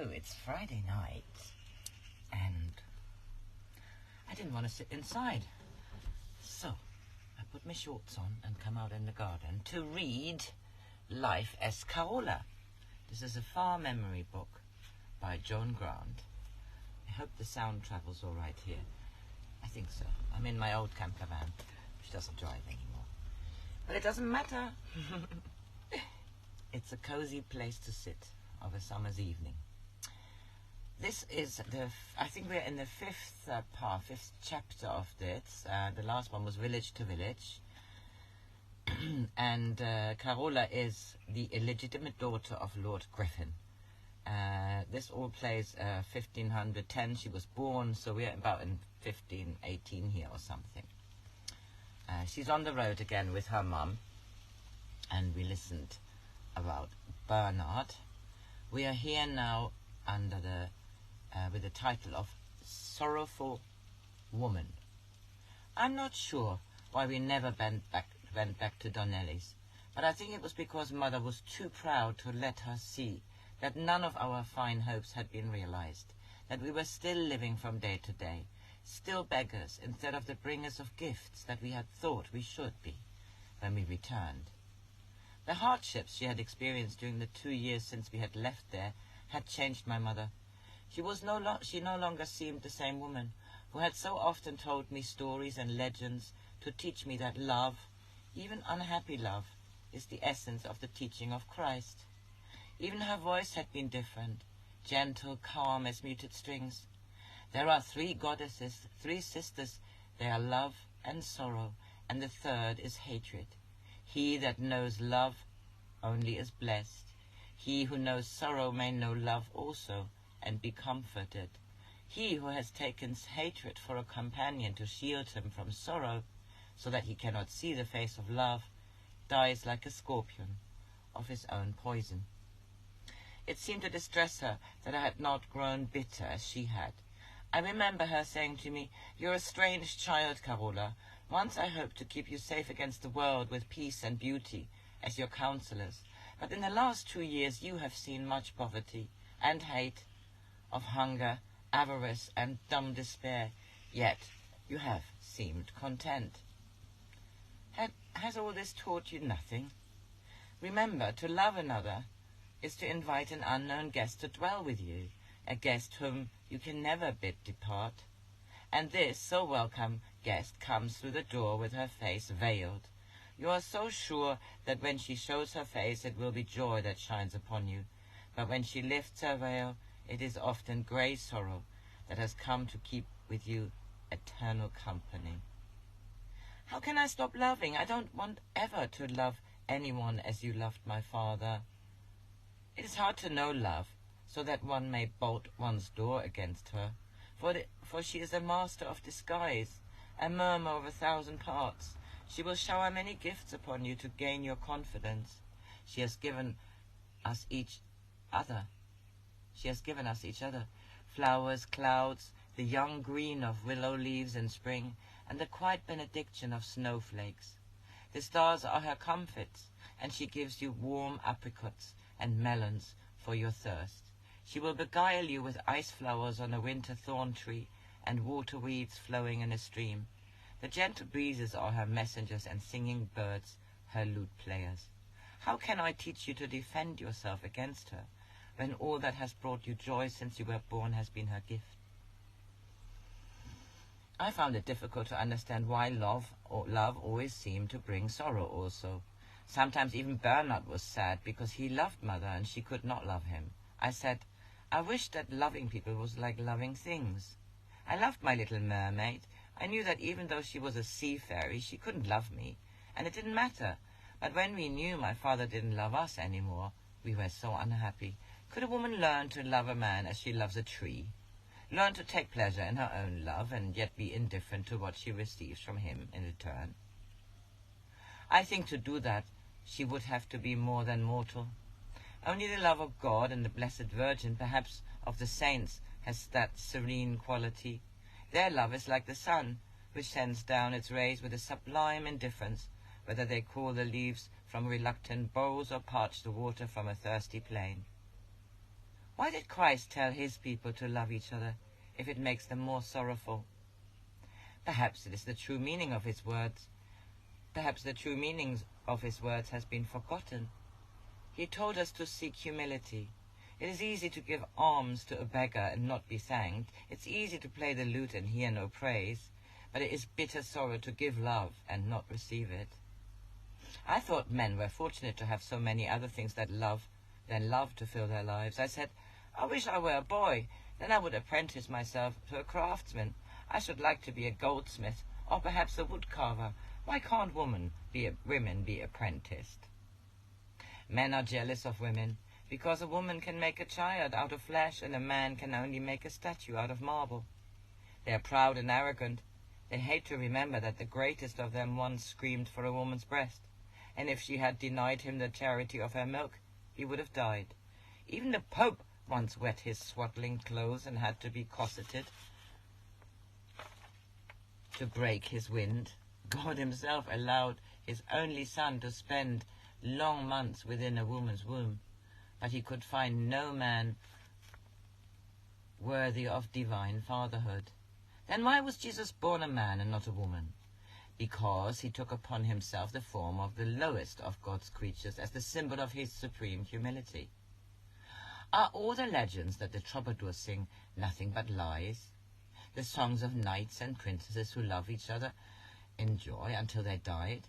So it's Friday night, and I didn't want to sit inside. So I put my shorts on and come out in the garden to read Life as Carola. This is a far memory book by Joan Grant. I hope the sound travels all right here. I think so. I'm in my old camper van, which doesn't drive anymore. But it doesn't matter. It's a cozy place to sit of a summer's evening. This is I think we're in the fifth chapter of this. The last one was Village to Village. And Carola is the illegitimate daughter of Lord Griffin. This all plays 1510. She was born, so we're about in 1518 here or something. She's on the road again with her mum, and we listened about Bernard. We are here now under the with the title of Sorrowful Woman. I'm not sure why we never went back to Donnelly's, but I think it was because Mother was too proud to let her see that none of our fine hopes had been realized, that we were still living from day to day, still beggars instead of the bringers of gifts that we had thought we should be when we returned. The hardships she had experienced during the 2 years since we had left there had changed my mother. She no longer seemed the same woman who had so often told me stories and legends to teach me that love, even unhappy love, is the essence of the teaching of Christ. Even her voice had been different, gentle, calm as muted strings. There are 3 goddesses, 3 sisters. They are love and sorrow, and the third is hatred. He that knows love only is blessed. He who knows sorrow may know love also, and be comforted. He who has taken hatred for a companion to shield him from sorrow, so that he cannot see the face of love, dies like a scorpion of his own poison. It seemed to distress her that I had not grown bitter as she had. I remember her saying to me, "You're a strange child, Carola. Once I hoped to keep you safe against the world with peace and beauty as your counselors, but in the last 2 years you have seen much poverty and hate, of hunger, avarice, and dumb despair, yet you have seemed content. Has all this taught you nothing? Remember, to love another is to invite an unknown guest to dwell with you, a guest whom you can never bid depart. And this so welcome guest comes through the door with her face veiled. You are so sure that when she shows her face it will be joy that shines upon you, but when she lifts her veil, it is often grey sorrow that has come to keep with you eternal company. How can I stop loving? I don't want ever to love anyone as you loved my father. It is hard to know love, so that one may bolt one's door against her, for she is a master of disguise, a murmur of 1,000 parts. She will shower many gifts upon you to gain your confidence. She has given us each other. Flowers, clouds, the young green of willow leaves in spring, and the quiet benediction of snowflakes. The stars are her comforts, and she gives you warm apricots and melons for your thirst. She will beguile you with ice flowers on a winter thorn tree and water weeds flowing in a stream. The gentle breezes are her messengers, and singing birds her lute players. How can I teach you to defend yourself against her, when all that has brought you joy since you were born has been her gift? I found it difficult to understand why love always seemed to bring sorrow also. Sometimes even Bernard was sad because he loved Mother and she could not love him. I said, I wish that loving people was like loving things. I loved my little mermaid. I knew that even though she was a sea fairy, she couldn't love me, and it didn't matter. But when we knew my father didn't love us anymore, we were so unhappy. Could a woman learn to love a man as she loves a tree? Learn to take pleasure in her own love and yet be indifferent to what she receives from him in return? I think to do that, she would have to be more than mortal. Only the love of God and the Blessed Virgin, perhaps of the saints, has that serene quality. Their love is like the sun, which sends down its rays with a sublime indifference, whether they cool the leaves from reluctant bowls or parch the water from a thirsty plain. Why did Christ tell his people to love each other if it makes them more sorrowful? Perhaps it is the true meaning of his words. Perhaps the true meanings of his words has been forgotten. He told us to seek humility. It is easy to give alms to a beggar and not be thanked. It's easy to play the lute and hear no praise. But it is bitter sorrow to give love and not receive it. I thought men were fortunate to have so many other things than love to fill their lives. I said, I wish I were a boy. Then I would apprentice myself to a craftsman. I should like to be a goldsmith, or perhaps a woodcarver. Why can't women be apprenticed? Men are jealous of women, because a woman can make a child out of flesh and a man can only make a statue out of marble. They are proud and arrogant. They hate to remember that the greatest of them once screamed for a woman's breast, and if she had denied him the charity of her milk, he would have died. Even the Pope once wet his swaddling clothes and had to be cosseted to break his wind. God himself allowed his only son to spend long months within a woman's womb, but he could find no man worthy of divine fatherhood. Then why was Jesus born a man and not a woman? Because he took upon himself the form of the lowest of God's creatures as the symbol of his supreme humility. Are all the legends that the troubadours sing nothing but lies? The songs of knights and princesses who love each other in joy until they died?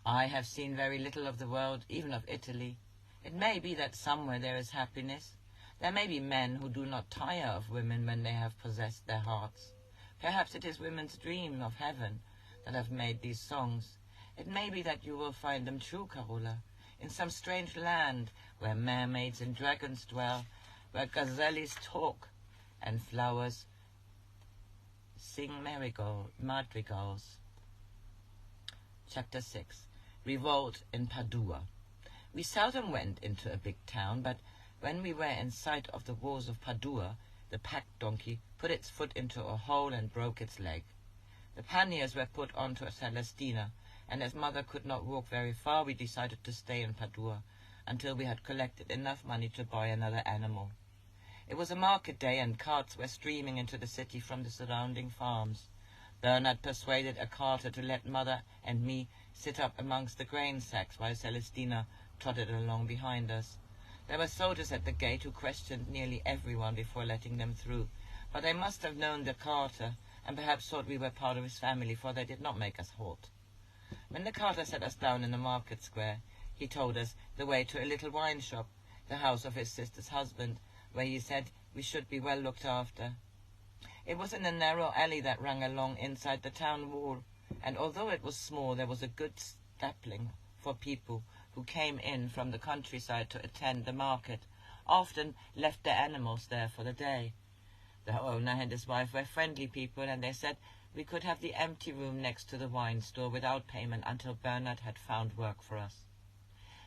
I have seen very little of the world, even of Italy. It may be that somewhere there is happiness. There may be men who do not tire of women when they have possessed their hearts. Perhaps it is women's dream of heaven that have made these songs. It may be that you will find them true, Carola, in some strange land where mermaids and dragons dwell, where gazelles talk and flowers sing madrigals. Chapter 6. Revolt in Padua. We seldom went into a big town, but when we were in sight of the walls of Padua, the pack donkey put its foot into a hole and broke its leg. The panniers were put on to Celestina, and as mother could not walk very far, we decided to stay in Padua until we had collected enough money to buy another animal. It was a market day, and carts were streaming into the city from the surrounding farms. Bernard persuaded a carter to let mother and me sit up amongst the grain sacks while Celestina trotted along behind us. There were soldiers at the gate who questioned nearly everyone before letting them through, but they must have known the carter and perhaps thought we were part of his family, for they did not make us halt. When the carter set us down in the market square, he told us the way to a little wine shop, the house of his sister's husband, where he said we should be well looked after. It was in a narrow alley that ran along inside the town wall, and although it was small, there was a good stapling for people who came in from the countryside to attend the market, often left their animals there for the day. The owner and his wife were friendly people, and they said we could have the empty room next to the wine store without payment until Bernard had found work for us.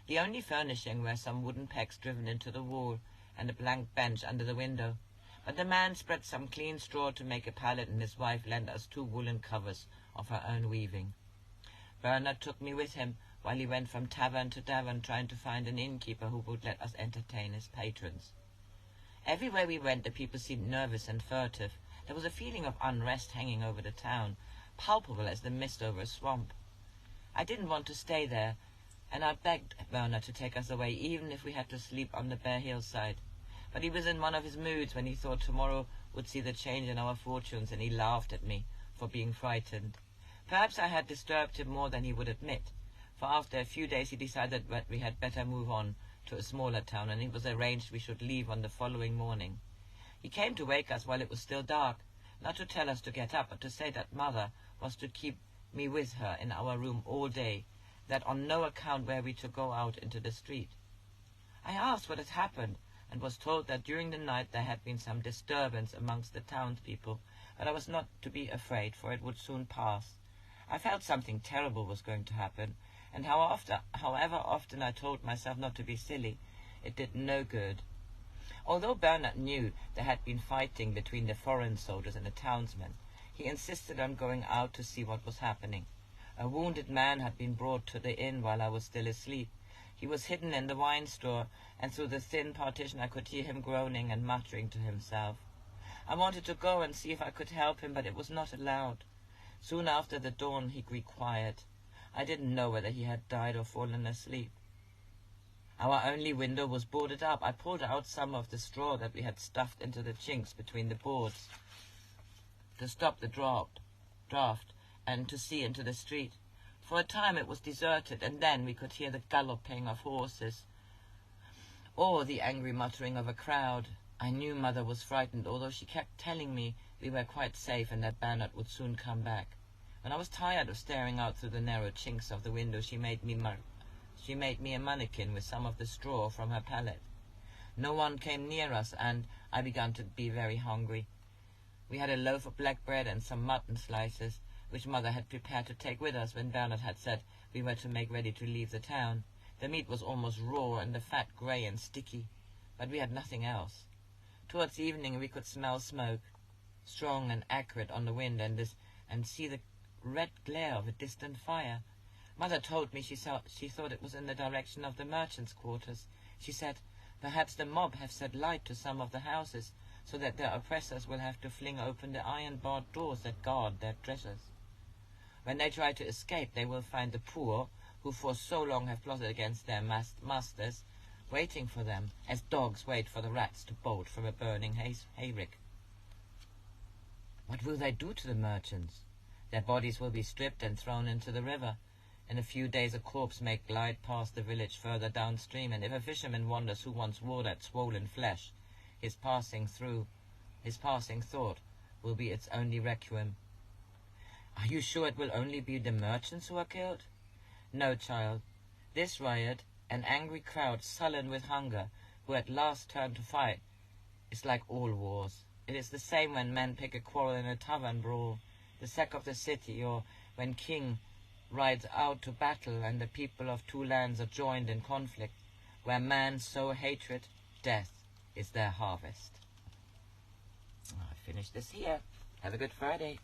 The only furnishing were some wooden pegs driven into the wall and a blank bench under the window, but the man spread some clean straw to make a pallet, and his wife lent us 2 woolen covers of her own weaving. Bernard took me with him while he went from tavern to tavern trying to find an innkeeper who would let us entertain his patrons. Everywhere we went the people seemed nervous and furtive. There was a feeling of unrest hanging over the town, palpable as the mist over a swamp. I didn't want to stay there, and I begged Bernard to take us away, even if we had to sleep on the bare hillside. But he was in one of his moods when he thought tomorrow would see the change in our fortunes, and he laughed at me for being frightened. Perhaps I had disturbed him more than he would admit, for after a few days he decided that we had better move on to a smaller town, and it was arranged we should leave on the following morning. He came to wake us while it was still dark, not to tell us to get up, but to say that mother was to keep me with her in our room all day, that on no account were we to go out into the street. I asked what had happened, and was told that during the night there had been some disturbance amongst the townspeople, but I was not to be afraid, for it would soon pass. I felt something terrible was going to happen, and however often I told myself not to be silly, it did no good. Although Bernard knew there had been fighting between the foreign soldiers and the townsmen, he insisted on going out to see what was happening. A wounded man had been brought to the inn while I was still asleep. He was hidden in the wine store, and through the thin partition I could hear him groaning and muttering to himself. I wanted to go and see if I could help him, but it was not allowed. Soon after the dawn he grew quiet. I didn't know whether he had died or fallen asleep. Our only window was boarded up. I pulled out some of the straw that we had stuffed into the chinks between the boards to stop the draft and to see into the street. For a time it was deserted, and then we could hear the galloping of horses or the angry muttering of a crowd. I knew Mother was frightened, although she kept telling me we were quite safe and that Bernard would soon come back. When I was tired of staring out through the narrow chinks of the window, she made me a mannequin with some of the straw from her pallet. No one came near us, and I began to be very hungry. We had a loaf of black bread and some mutton slices, which Mother had prepared to take with us when Bernard had said we were to make ready to leave the town. The meat was almost raw and the fat grey and sticky, but we had nothing else. Towards evening we could smell smoke, strong and acrid on the wind, and see the red glare of a distant fire. Mother told me she thought it was in the direction of the merchants' quarters. She said, perhaps the mob have set light to some of the houses, so that their oppressors will have to fling open the iron-barred doors that guard their treasures. When they try to escape, they will find the poor, who for so long have plotted against their masters, waiting for them, as dogs wait for the rats to bolt from a burning hayrick. What will they do to the merchants? Their bodies will be stripped and thrown into the river. In a few days a corpse may glide past the village further downstream, and if a fisherman wonders who once wore that swollen flesh, his passing thought will be its only requiem. Are you sure it will only be the merchants who are killed? No, child. This riot, an angry crowd sullen with hunger, who at last turn to fight, is like all wars. It is the same when men pick a quarrel in a tavern brawl, the sack of the city, or when king rides out to battle and the people of two lands are joined in conflict. Where men sow hatred, death is their harvest. I finish this here. Have a good Friday.